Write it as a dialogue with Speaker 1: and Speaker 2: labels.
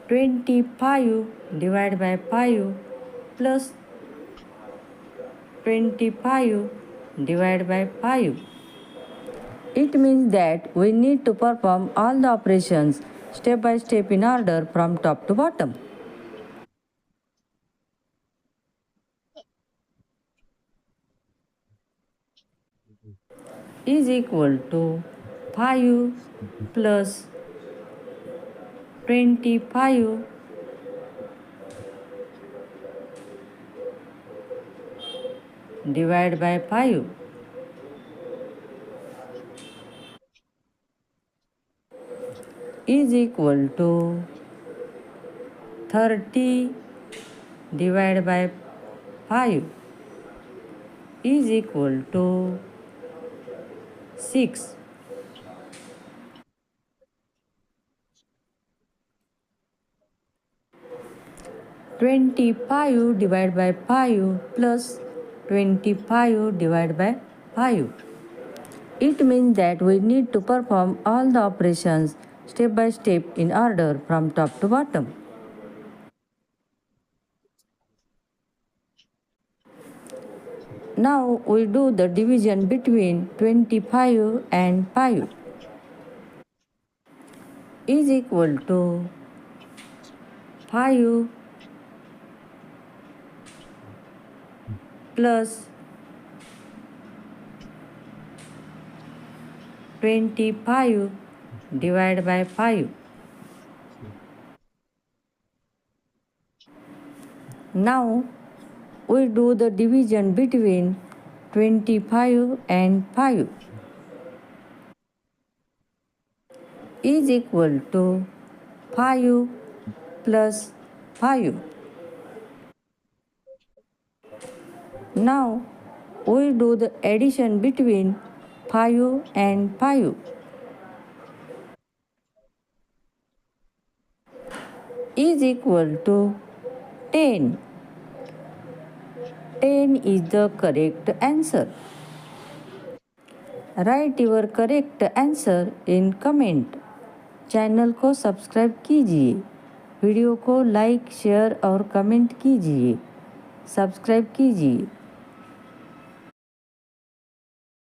Speaker 1: 25 divided by 5 plus 25 divided by 5. It means that we need to perform all the operations step by step in order from top to bottom. Is equal to 5 plus 25 divided by 5 is equal to 30 divided by 5 is equal to 6. "25 divided by 5 plus 25 divided by 5. It means that we need to perform all the operations step by step in order from top to bottom. Now we do the division between 25 and 5 is equal to 5 plus 25 divided by 5. Now we do the division between 25 and 5 is equal to 5 plus 5. Now we do the addition between 5 and 5 is equal to 10. 10 is the correct answer. Write your correct answer in comment. Channel को subscribe कीजिए, video को like share और comment कीजिए, subscribe कीजिए।